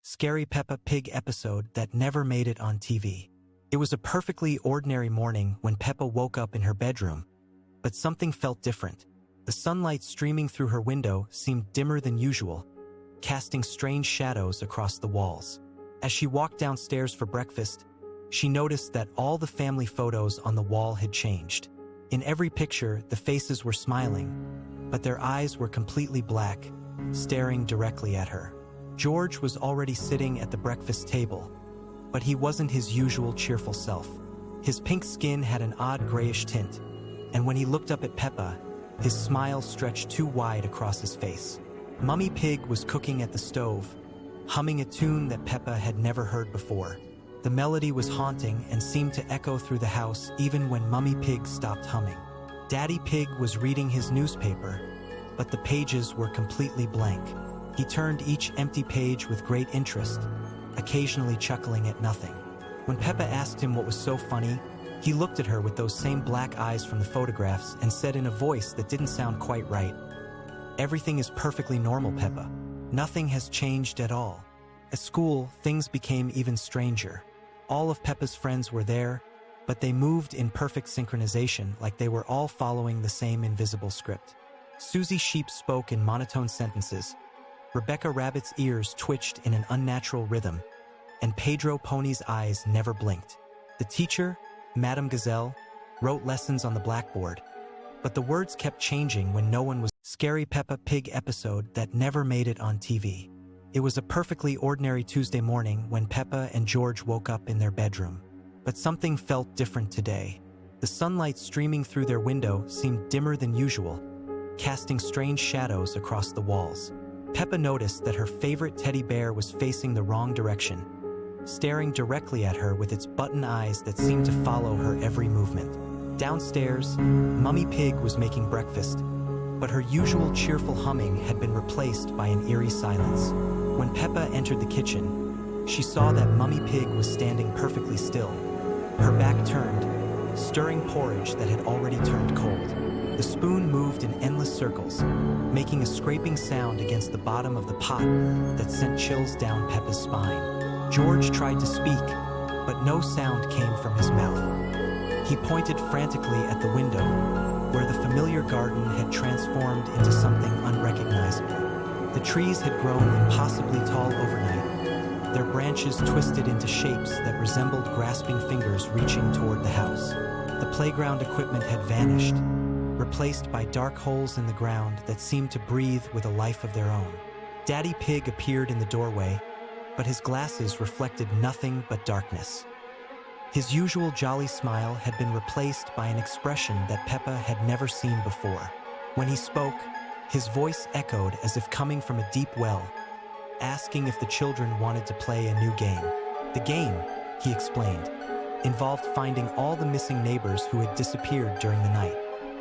scary Peppa Pig episode that never made it on TV. It was a perfectly ordinary morning when Peppa woke up in her bedroom, but something felt different. The sunlight streaming through her window seemed dimmer than usual, casting strange shadows across the walls. As she walked downstairs for breakfast, she noticed that all the family photos on the wall had changed. In every picture, the faces were smiling, but their eyes were completely black, staring directly at her. George was already sitting at the breakfast table, but he wasn't his usual cheerful self. His pink skin had an odd grayish tint, and when he looked up at Peppa, his smile stretched too wide across his face. Mummy Pig was cooking at the stove, humming a tune that Peppa had never heard before. The melody was haunting and seemed to echo through the house even when Mummy Pig stopped humming. Daddy Pig was reading his newspaper, but the pages were completely blank. He turned each empty page with great interest, occasionally chuckling at nothing. When Peppa asked him what was so funny, he looked at her with those same black eyes from the photographs and said in a voice that didn't sound quite right, "Everything is perfectly normal, Peppa. Nothing has changed at all." At school, things became even stranger. All of Peppa's friends were there, but they moved in perfect synchronization, like they were all following the same invisible script. Susie Sheep spoke in monotone sentences, Rebecca Rabbit's ears twitched in an unnatural rhythm, and Pedro Pony's eyes never blinked. The teacher, Madame Gazelle, wrote lessons on the blackboard, but the words kept changing when no one was. Scary Peppa Pig episode that never made it on TV. It was a perfectly ordinary Tuesday morning when Peppa and George woke up in their bedroom. But something felt different today. The sunlight streaming through their window seemed dimmer than usual, casting strange shadows across the walls. Peppa noticed that her favorite teddy bear was facing the wrong direction, staring directly at her with its button eyes that seemed to follow her every movement. Downstairs, Mummy Pig was making breakfast, but her usual cheerful humming had been replaced by an eerie silence. When Peppa entered the kitchen, she saw that Mummy Pig was standing perfectly still, her back turned, stirring porridge that had already turned cold. The spoon moved in endless circles, making a scraping sound against the bottom of the pot that sent chills down Peppa's spine. George tried to speak, but no sound came from his mouth. He pointed frantically at the window, where the familiar garden had transformed into something unrecognizable. The trees had grown impossibly tall overnight, their branches twisted into shapes that resembled grasping fingers reaching toward the house. The playground equipment had vanished, replaced by dark holes in the ground that seemed to breathe with a life of their own. Daddy Pig appeared in the doorway, but his glasses reflected nothing but darkness. His usual jolly smile had been replaced by an expression that Peppa had never seen before. When he spoke, his voice echoed as if coming from a deep well, asking if the children wanted to play a new game. The game, he explained, involved finding all the missing neighbors who had disappeared during the night.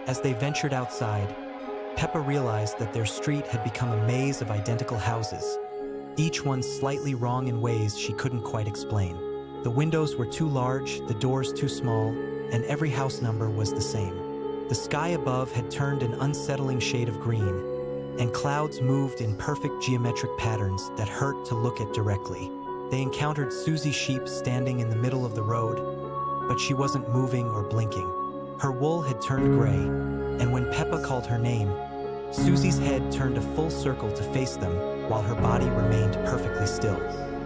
As they ventured outside, Peppa realized that their street had become a maze of identical houses, each one slightly wrong in ways she couldn't quite explain. The windows were too large, the doors too small, and every house number was the same. The sky above had turned an unsettling shade of green, and clouds moved in perfect geometric patterns that hurt to look at directly. They encountered Susie Sheep standing in the middle of the road, but she wasn't moving or blinking. Her wool had turned gray, and when Peppa called her name, Susie's head turned a full circle to face them while her body remained perfectly still.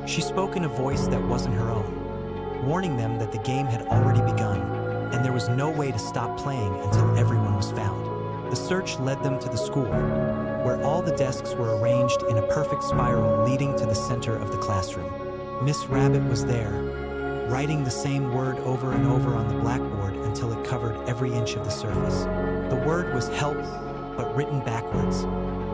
She spoke in a voice that wasn't her own, warning them that the game had already begun, and there was no way to stop playing until everyone was found. The search led them to the school, where all the desks were arranged in a perfect spiral leading to the center of the classroom. Miss Rabbit was there, writing the same word over and over on the blackboard until it covered every inch of the surface. The word was help, but written backwards,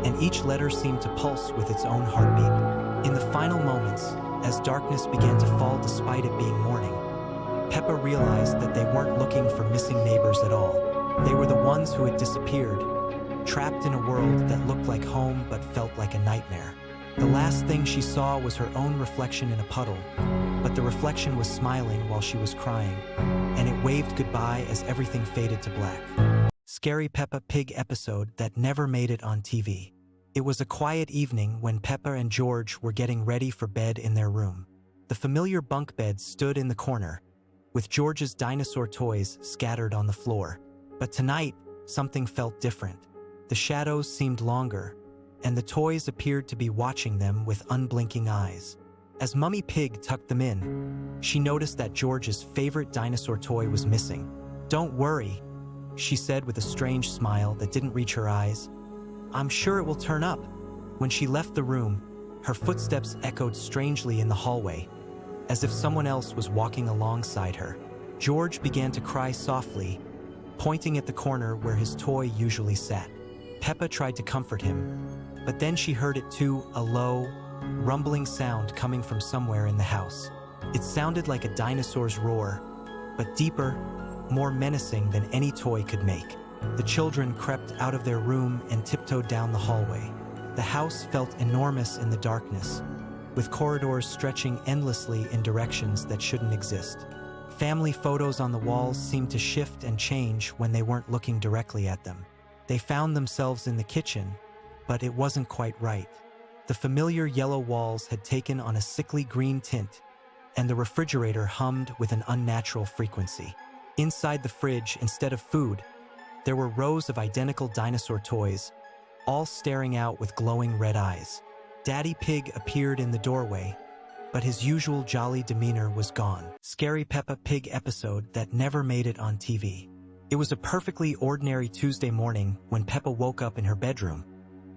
and each letter seemed to pulse with its own heartbeat. In the final moments, as darkness began to fall despite it being morning, Peppa realized that they weren't looking for missing neighbors at all. They were the ones who had disappeared, trapped in a world that looked like home but felt like a nightmare. The last thing she saw was her own reflection in a puddle, but the reflection was smiling while she was crying, and it waved goodbye as everything faded to black. Scary Peppa Pig episode that never made it on TV. It was a quiet evening when Peppa and George were getting ready for bed in their room. The familiar bunk bed stood in the corner, with George's dinosaur toys scattered on the floor. But tonight, something felt different. The shadows seemed longer, and the toys appeared to be watching them with unblinking eyes. As Mummy Pig tucked them in, she noticed that George's favorite dinosaur toy was missing. "Don't worry," she said with a strange smile that didn't reach her eyes. "I'm sure it will turn up." When she left the room, her footsteps echoed strangely in the hallway, as if someone else was walking alongside her. George began to cry softly, pointing at the corner where his toy usually sat. Peppa tried to comfort him, but then she heard it too, a low, rumbling sound coming from somewhere in the house. It sounded like a dinosaur's roar, but deeper, more menacing than any toy could make. The children crept out of their room and tiptoed down the hallway. The house felt enormous in the darkness, with corridors stretching endlessly in directions that shouldn't exist. Family photos on the walls seemed to shift and change when they weren't looking directly at them. They found themselves in the kitchen, but it wasn't quite right. The familiar yellow walls had taken on a sickly green tint, and the refrigerator hummed with an unnatural frequency. Inside the fridge, instead of food, there were rows of identical dinosaur toys, all staring out with glowing red eyes. Daddy Pig appeared in the doorway, but his usual jolly demeanor was gone. Scary Peppa Pig episode that never made it on TV. It was a perfectly ordinary Tuesday morning when Peppa woke up in her bedroom,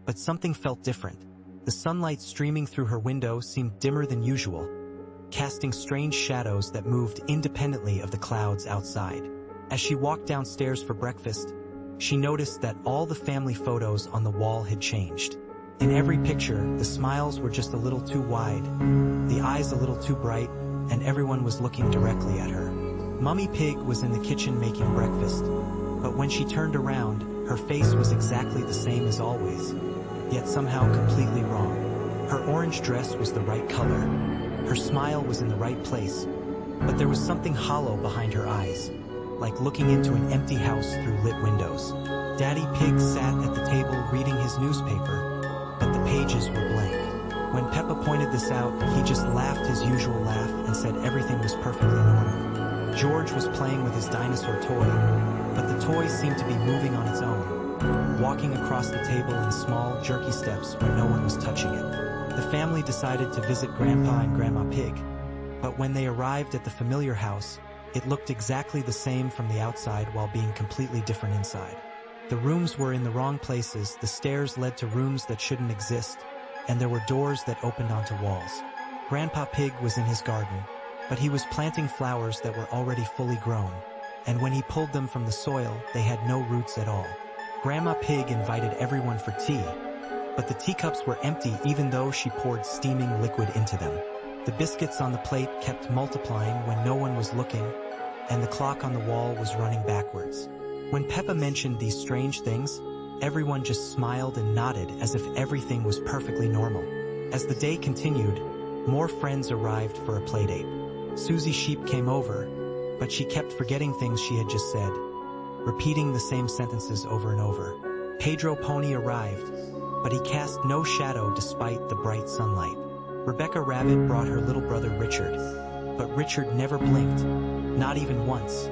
but something felt different. The sunlight streaming through her window seemed dimmer than usual, casting strange shadows that moved independently of the clouds outside. As she walked downstairs for breakfast, she noticed that all the family photos on the wall had changed. In every picture, the smiles were just a little too wide, the eyes a little too bright, and everyone was looking directly at her. Mummy Pig was in the kitchen making breakfast, but when she turned around, her face was exactly the same as always, yet somehow completely wrong. Her orange dress was the right color, her smile was in the right place, but there was something hollow behind her eyes, like looking into an empty house through lit windows. Daddy Pig sat at the table reading his newspaper, but the pages were blank. When Peppa pointed this out, he just laughed his usual laugh and said everything was perfectly normal. George was playing with his dinosaur toy, but the toy seemed to be moving on its own, walking across the table in small, jerky steps when no one was touching it. The family decided to visit Grandpa and Grandma Pig, but when they arrived at the familiar house, it looked exactly the same from the outside while being completely different inside. The rooms were in the wrong places, the stairs led to rooms that shouldn't exist, and there were doors that opened onto walls. Grandpa Pig was in his garden, but he was planting flowers that were already fully grown, and when he pulled them from the soil, they had no roots at all. Grandma Pig invited everyone for tea, but the teacups were empty even though she poured steaming liquid into them. The biscuits on the plate kept multiplying when no one was looking, and the clock on the wall was running backwards. When Peppa mentioned these strange things, everyone just smiled and nodded as if everything was perfectly normal. As the day continued, more friends arrived for a playdate. Susie Sheep came over, but she kept forgetting things she had just said, repeating the same sentences over and over. Pedro Pony arrived, but he cast no shadow despite the bright sunlight. Rebecca Rabbit brought her little brother Richard, but Richard never blinked, not even once,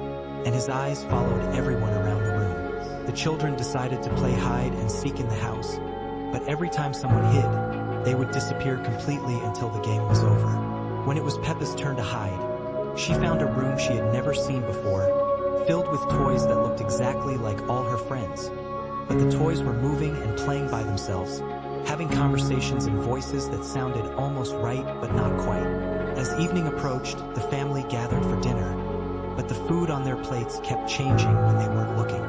and his eyes followed everyone around the room. The children decided to play hide and seek in the house, but every time someone hid, they would disappear completely until the game was over. When it was Peppa's turn to hide, she found a room she had never seen before, filled with toys that looked exactly like all her friends. But the toys were moving and playing by themselves, having conversations in voices that sounded almost right but not quite. As evening approached, the family gathered for dinner, but the food on their plates kept changing when they weren't looking.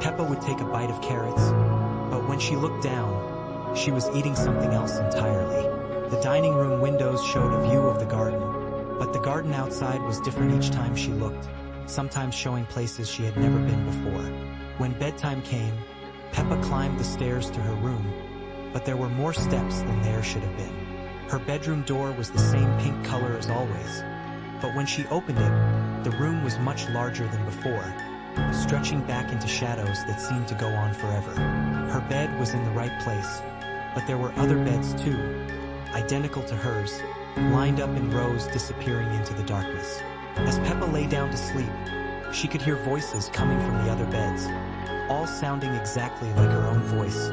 Peppa would take a bite of carrots, but when she looked down, she was eating something else entirely. The dining room windows showed a view of the garden, but the garden outside was different each time she looked, sometimes showing places she had never been before. When bedtime came, Peppa climbed the stairs to her room, but there were more steps than there should have been. Her bedroom door was the same pink color as always, but when she opened it, the room was much larger than before, stretching back into shadows that seemed to go on forever. Her bed was in the right place, But there were other beds too, identical to hers, lined up in rows disappearing into the darkness. As Peppa lay down to sleep, she could hear voices coming from the other beds, all sounding exactly like her own voice,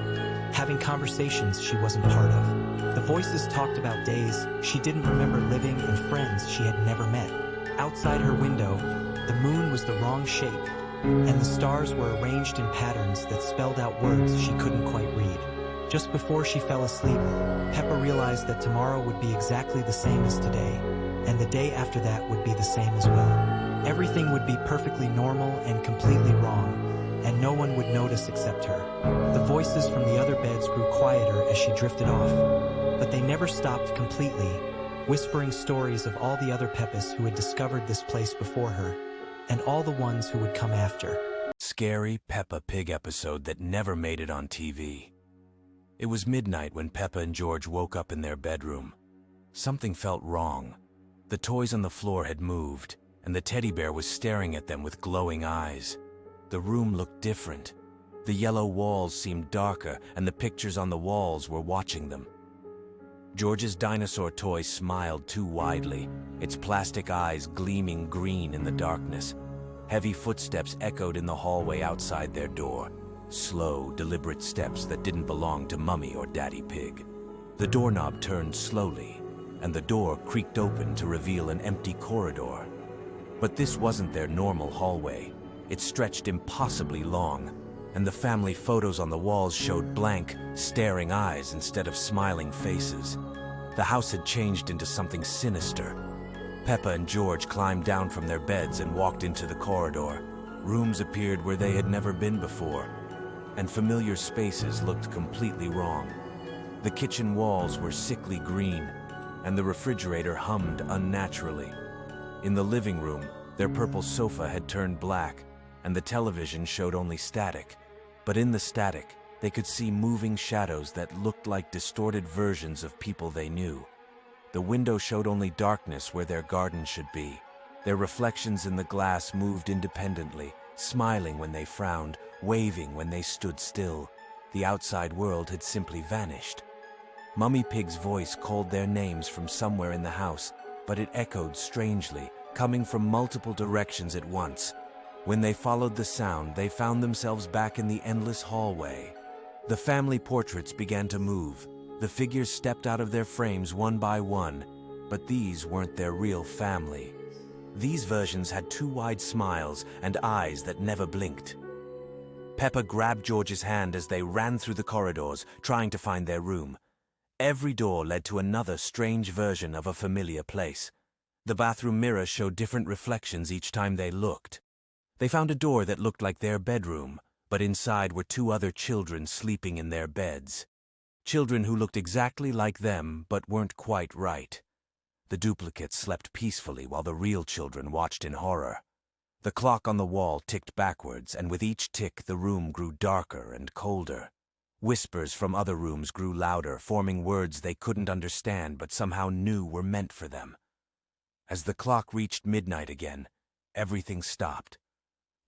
having conversations she wasn't part of. The voices talked about days she didn't remember living and friends she had never met. Outside her window, the moon was the wrong shape, and the stars were arranged in patterns that spelled out words she couldn't quite read. Just before she fell asleep, Peppa realized that tomorrow would be exactly the same as today, and the day after that would be the same as well. Everything would be perfectly normal and completely wrong, and no one would notice except her. The voices from the other beds grew quieter as she drifted off, but they never stopped completely, whispering stories of all the other Peppas who had discovered this place before her, and all the ones who would come after. Scary Peppa Pig episode that never made it on TV. It was midnight when Peppa and George woke up in their bedroom. Something felt wrong. The toys on the floor had moved, and the teddy bear was staring at them with glowing eyes. The room looked different. The yellow walls seemed darker, and the pictures on the walls were watching them. George's dinosaur toy smiled too widely, its plastic eyes gleaming green in the darkness. Heavy footsteps echoed in the hallway outside their door. Slow, deliberate steps that didn't belong to Mummy or Daddy Pig. The doorknob turned slowly, and the door creaked open to reveal an empty corridor. But this wasn't their normal hallway. It stretched impossibly long, and the family photos on the walls showed blank, staring eyes instead of smiling faces. The house had changed into something sinister. Peppa and George climbed down from their beds and walked into the corridor. Rooms appeared where they had never been before, and familiar spaces looked completely wrong. The kitchen walls were sickly green, and the refrigerator hummed unnaturally. In the living room, their purple sofa had turned black, and the television showed only static. But in the static, they could see moving shadows that looked like distorted versions of people they knew. The window showed only darkness where their garden should be. Their reflections in the glass moved independently, smiling when they frowned, waving when they stood still. The outside world had simply vanished. Mummy Pig's voice called their names from somewhere in the house, but it echoed strangely, coming from multiple directions at once. When they followed the sound, they found themselves back in the endless hallway. The family portraits began to move. The figures stepped out of their frames one by one, but these weren't their real family. These versions had too wide smiles and eyes that never blinked. Peppa grabbed George's hand as they ran through the corridors, trying to find their room. Every door led to another strange version of a familiar place. The bathroom mirror showed different reflections each time they looked. They found a door that looked like their bedroom, but inside were two other children sleeping in their beds. Children who looked exactly like them, but weren't quite right. The duplicates slept peacefully while the real children watched in horror. The clock on the wall ticked backwards, and with each tick the room grew darker and colder. Whispers from other rooms grew louder, forming words they couldn't understand but somehow knew were meant for them. As the clock reached midnight again, everything stopped.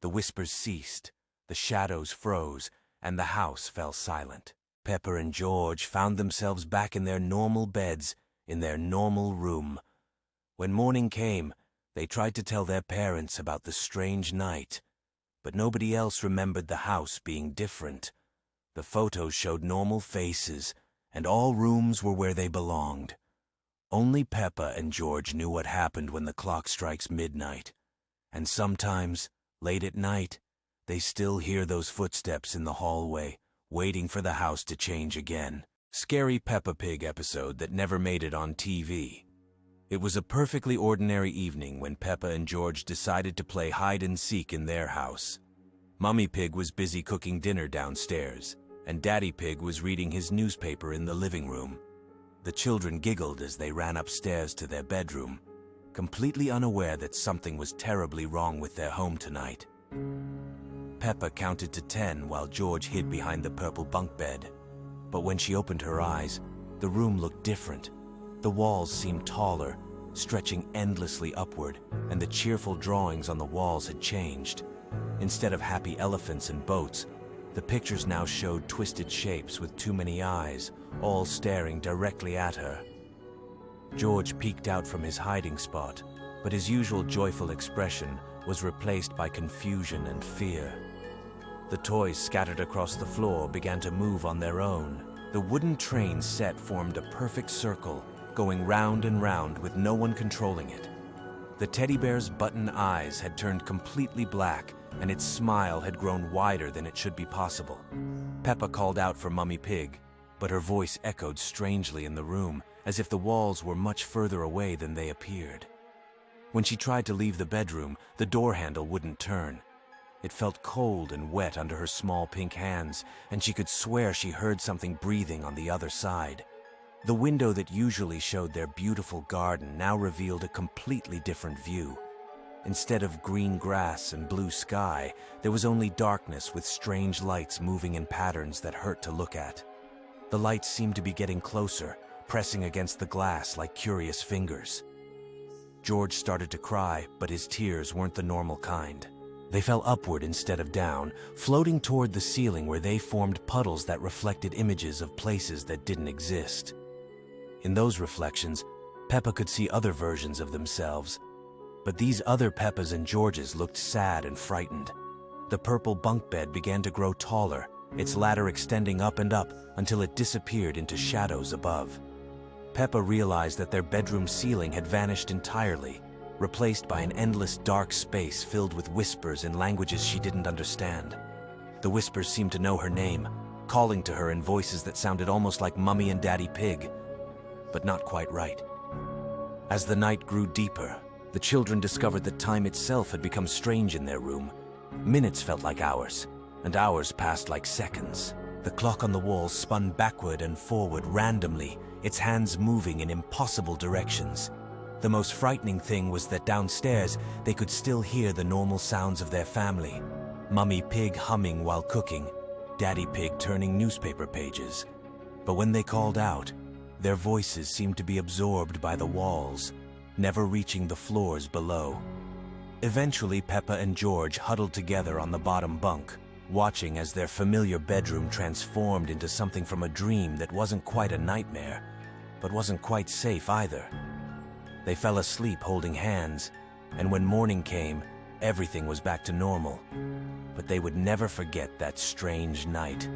The whispers ceased, the shadows froze, and the house fell silent. Peppa and George found themselves back in their normal beds, in their normal room. When morning came, they tried to tell their parents about the strange night, but nobody else remembered the house being different. The photos showed normal faces, and all rooms were where they belonged. Only Peppa and George knew what happened when the clock strikes midnight, and sometimes, late at night, they still hear those footsteps in the hallway, waiting for the house to change again. Scary Peppa Pig episode that never made it on TV. It was a perfectly ordinary evening when Peppa and George decided to play hide-and-seek in their house. Mummy Pig was busy cooking dinner downstairs, and Daddy Pig was reading his newspaper in the living room. The children giggled as they ran upstairs to their bedroom, completely unaware that something was terribly wrong with their home tonight. Peppa counted to 10 while George hid behind the purple bunk bed. But when she opened her eyes, the room looked different. The walls seemed taller, stretching endlessly upward, and the cheerful drawings on the walls had changed. Instead of happy elephants and boats, the pictures now showed twisted shapes with too many eyes, all staring directly at her. George peeked out from his hiding spot, but his usual joyful expression was replaced by confusion and fear. The toys scattered across the floor began to move on their own. The wooden train set formed a perfect circle, going round and round with no one controlling it. The teddy bear's button eyes had turned completely black, and its smile had grown wider than it should be possible. Peppa called out for Mummy Pig, but her voice echoed strangely in the room, as if the walls were much further away than they appeared. When she tried to leave the bedroom, the door handle wouldn't turn. It felt cold and wet under her small pink hands, and she could swear she heard something breathing on the other side. The window that usually showed their beautiful garden now revealed a completely different view. Instead of green grass and blue sky, there was only darkness with strange lights moving in patterns that hurt to look at. The lights seemed to be getting closer, pressing against the glass like curious fingers. George started to cry, but his tears weren't the normal kind. They fell upward instead of down, floating toward the ceiling where they formed puddles that reflected images of places that didn't exist. In those reflections, Peppa could see other versions of themselves, but these other Peppas and Georges looked sad and frightened. The purple bunk bed began to grow taller, its ladder extending up and up until it disappeared into shadows above. Peppa realized that their bedroom ceiling had vanished entirely, replaced by an endless dark space filled with whispers in languages she didn't understand. The whispers seemed to know her name, calling to her in voices that sounded almost like Mummy and Daddy Pig, but not quite right. As the night grew deeper, the children discovered that time itself had become strange in their room. Minutes felt like hours, and hours passed like seconds. The clock on the wall spun backward and forward randomly, its hands moving in impossible directions. The most frightening thing was that downstairs, they could still hear the normal sounds of their family. Mummy Pig humming while cooking, Daddy Pig turning newspaper pages. But when they called out, their voices seemed to be absorbed by the walls, never reaching the floors below. Eventually, Peppa and George huddled together on the bottom bunk, watching as their familiar bedroom transformed into something from a dream that wasn't quite a nightmare, but wasn't quite safe either. They fell asleep holding hands, and when morning came, everything was back to normal. But they would never forget that strange night.